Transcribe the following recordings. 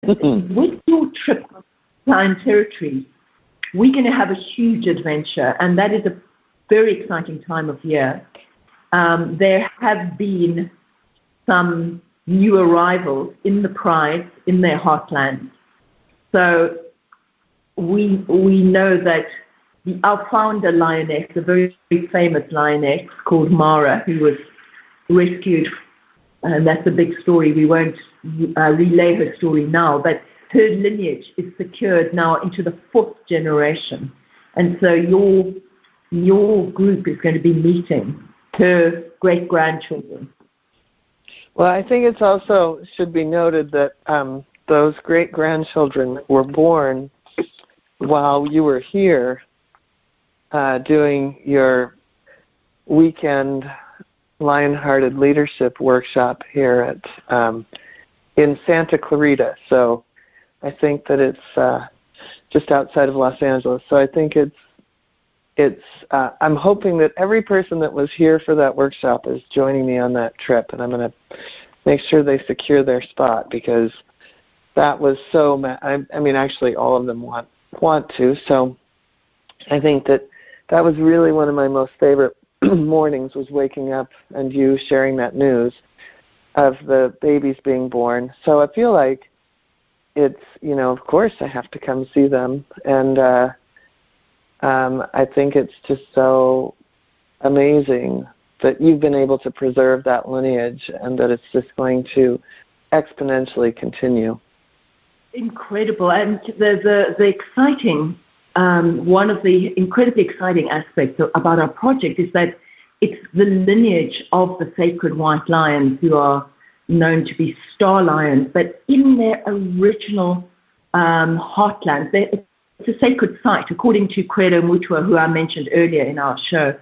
with your trip to Lion Territory, we're going to have a huge adventure, and that is a very exciting time of year. There have been some new arrivals in the prides in their heartlands. So we know that our founder lioness, a very famous lioness called Mara, who was rescued, and that's a big story. We won't relay her story now, but her lineage is secured now into the 4th generation. And so your group is going to be meeting her great-grandchildren. Well, I think it's also should be noted that those great-grandchildren were born while you were here doing your weekend Lion-Hearted Leadership Workshop here at in Santa Clarita. So I think that it's just outside of Los Angeles. So I think it's I'm hoping that every person that was here for that workshop is joining me on that trip, and I'm going to make sure they secure their spot, because that was so. I mean, actually, all of them want to. So I think that was really one of my most favorite mornings, was waking up and you sharing that news of the babies being born. So I feel like it's, of course I have to come see them, and I think it's just so amazing that you've been able to preserve that lineage, and that it's just going to exponentially continue. Incredible. And the exciting, one of the incredibly exciting aspects about our project is that it's the lineage of the sacred white lions, who are known to be star lions, but in their original heartlands. It's a sacred site, according to Credo Mutua, who I mentioned earlier in our show.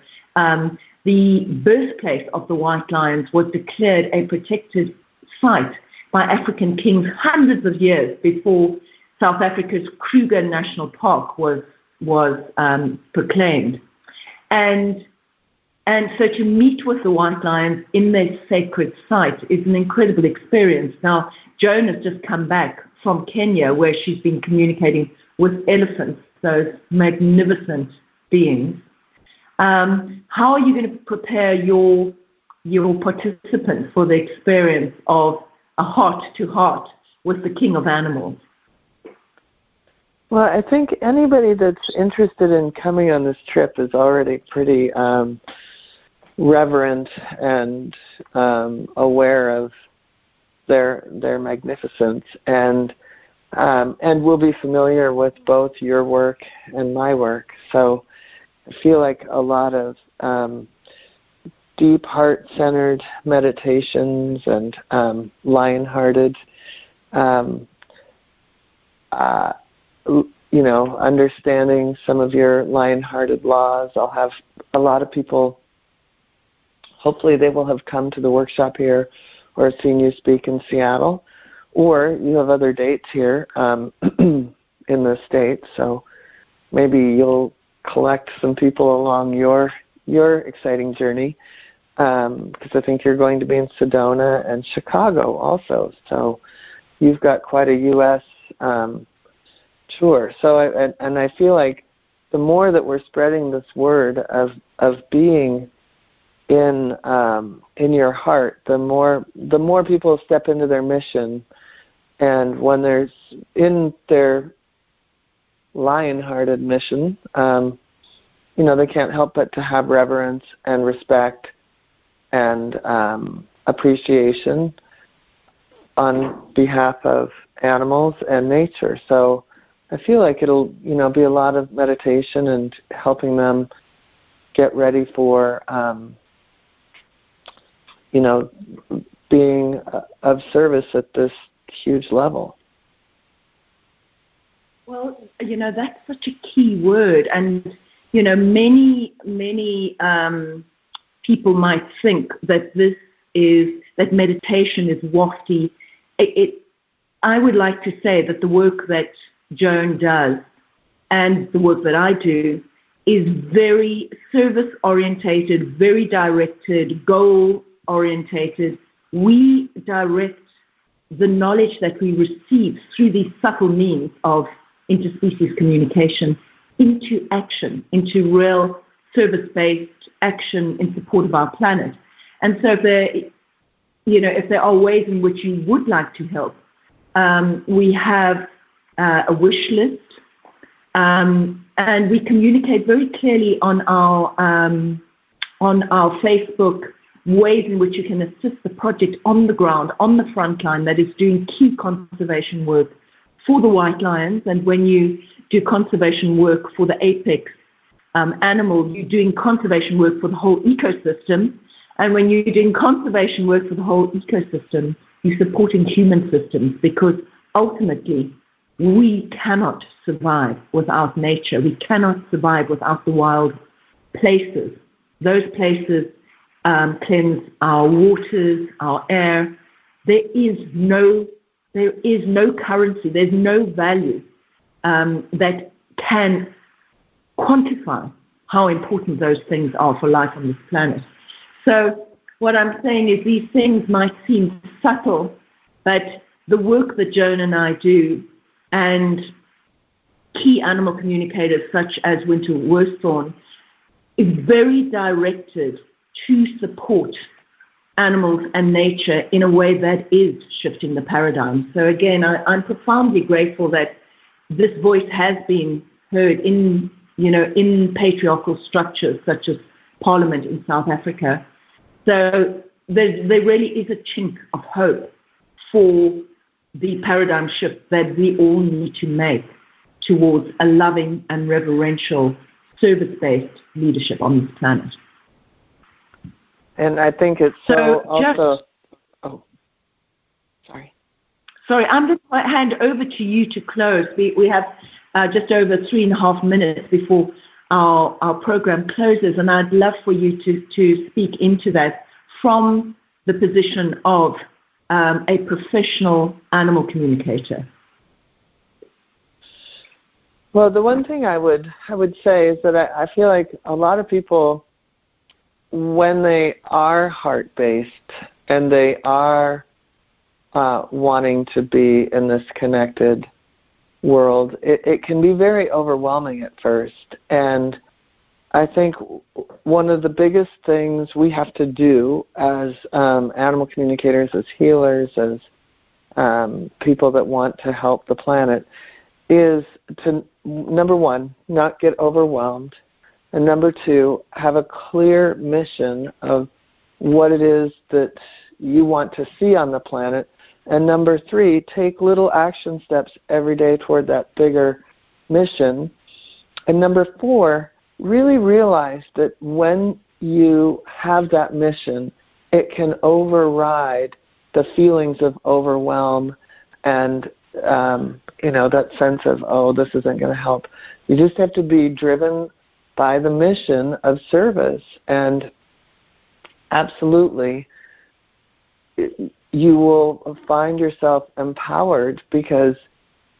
The birthplace of the white lions was declared a protected site by African kings hundreds of years before South Africa's Kruger National Park was proclaimed. And so to meet with the white lions in their sacred site is an incredible experience. Now, Joan has just come back from Kenya, where she's been communicating with elephants, those magnificent beings. How are you going to prepare your participants for the experience of a heart-to-heart with the king of animals? Well, I think anybody that's interested in coming on this trip is already pretty reverent and aware of their magnificence, and will be familiar with both your work and my work. So I feel like a lot of deep heart-centered meditations and lion-hearted, understanding some of your lion-hearted laws. I'll have a lot of people, hopefully they will have come to the workshop here or seen you speak in Seattle, or you have other dates here in the States. So maybe you'll collect some people along your exciting journey, because I think you're going to be in Sedona and Chicago also. So you've got quite a U.S. tour. So I feel like the more that we're spreading this word of being in your heart, the more people step into their mission, and when there's in their lion-hearted mission, they can't help but to have reverence and respect and appreciation on behalf of animals and nature. So I feel like it'll, be a lot of meditation and helping them get ready for, being of service at this huge level. Well, that's such a key word. And, many people might think that that meditation is wafty. I would like to say that the work that Joan does and the work that I do is very service-orientated, very directed, goal-orientated. We direct the knowledge that we receive through these subtle means of interspecies communication into action, into real service-based action in support of our planet. And so if there are ways in which you would like to help, we have a wish list, and we communicate very clearly on our Facebook ways in which you can assist the project on the ground, on the front line, that is doing key conservation work for the white lions. And when you do conservation work for the apex animal, you're doing conservation work for the whole ecosystem. And when you're doing conservation work for the whole ecosystem, you're supporting human systems, because ultimately we cannot survive without nature. We cannot survive without the wild places. Those places cleanse our waters, our air. There is no currency, there's no value that can quantify how important those things are for life on this planet. So what I'm saying is these things might seem subtle, but the work that Joan and I do, and key animal communicators such as Winter Worsthorn, is very directed to support animals and nature in a way that is shifting the paradigm. So again, I'm profoundly grateful that this voice has been heard in patriarchal structures such as Parliament in South Africa. So there really is a chink of hope for the paradigm shift that we all need to make towards a loving and reverential service-based leadership on this planet. And I think it's Sorry, I'm just going to hand over to you to close. We have just over 3.5 minutes before our program closes, and I'd love for you to speak into that from the position of a professional animal communicator. Well, the one thing I would say is that I feel like a lot of people, when they are heart-based and they are wanting to be in this connected world, it can be very overwhelming at first. And I think one of the biggest things we have to do as animal communicators, as healers, as people that want to help the planet, is to, number one, not get overwhelmed, and number two, have a clear mission of what it is that you want to see on the planet, and number three, take little action steps every day toward that bigger mission, and number four, really realize that when you have that mission, it can override the feelings of overwhelm and that sense of, oh, this isn't going to help. You just have to be driven by the mission of service, and absolutely you will find yourself empowered because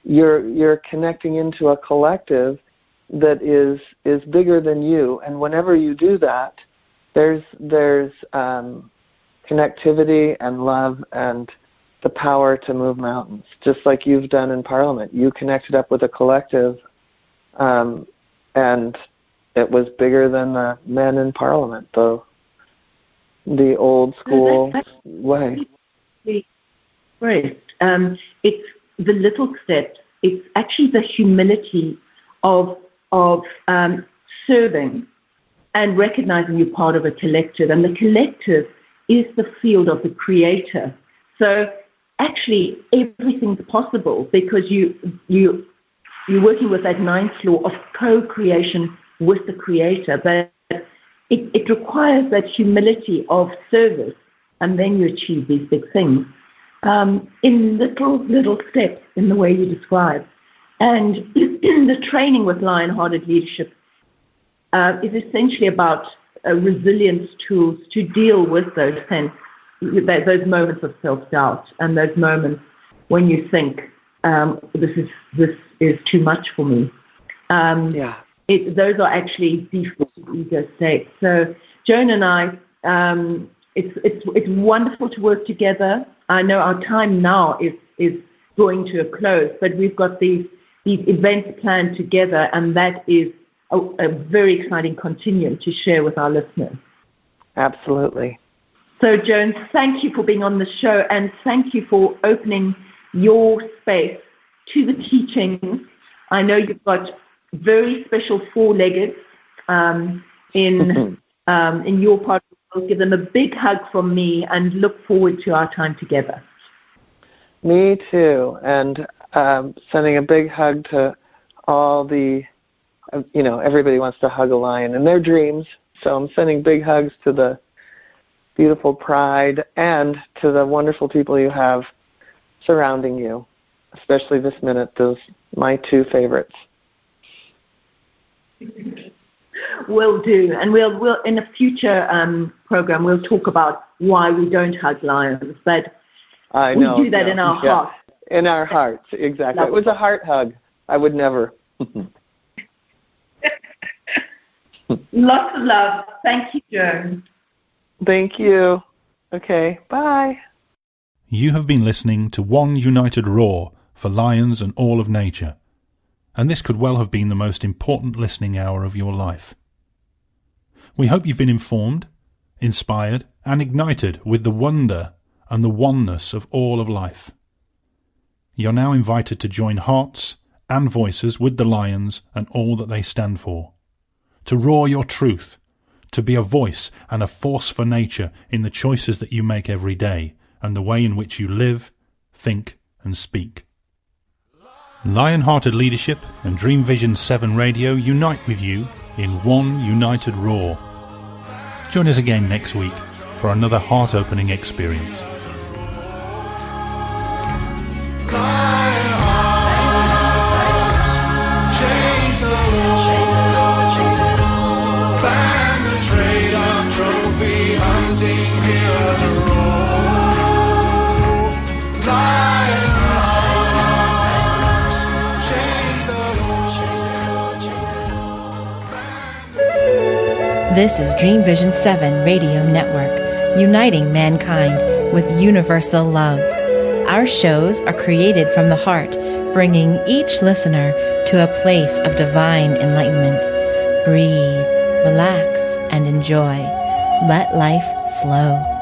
you're connecting into a collective that is bigger than you. And whenever you do that, there's connectivity and love and the power to move mountains, just like you've done in Parliament. You connected up with a collective, and it was bigger than the men in Parliament, the old school way. Great. It's the little steps. It's actually the humility of serving and recognizing you're part of a collective, and the collective is the field of the creator. So actually everything's possible because you're working with that ninth law of co-creation with the creator, but it requires that humility of service, and then you achieve these big things in little steps in the way you describe. And the training with Lion-Hearted Leadership is essentially about resilience tools to deal with those moments of self-doubt and those moments when you think this is too much for me. Those are actually default ego states. So Joan and I, it's wonderful to work together. I know our time now is drawing to a close, but we've got these events planned together, and that is a very exciting continuum to share with our listeners. Absolutely. So, Joan, thank you for being on the show, and thank you for opening your space to the teachings. I know you've got very special four-leggeds in your part of the world. Give them a big hug from me and look forward to our time together. Me too, and sending a big hug to all the, everybody wants to hug a lion in their dreams, so I'm sending big hugs to the beautiful pride and to the wonderful people you have surrounding you, especially this minute, those my two favorites. Will do, and we'll in a future program we'll talk about why we don't hug lions, but we do that in our hearts. In our hearts, exactly. It was a heart hug. I would never. Lots of love. Thank you, Joan. Thank you. Okay, bye. You have been listening to One United Roar for lions and all of nature, and this could well have been the most important listening hour of your life. We hope you've been informed, inspired, and ignited with the wonder and the oneness of all of life. You're now invited to join hearts and voices with the lions and all that they stand for, to roar your truth, to be a voice and a force for nature in the choices that you make every day and the way in which you live, think and speak. Lion-Hearted Leadership and Dream Vision 7 Radio unite with you in one united roar. Join us again next week for another heart-opening experience. This is Dream Vision 7 Radio Network, uniting mankind with universal love. Our shows are created from the heart, bringing each listener to a place of divine enlightenment. Breathe, relax, and enjoy. Let life flow.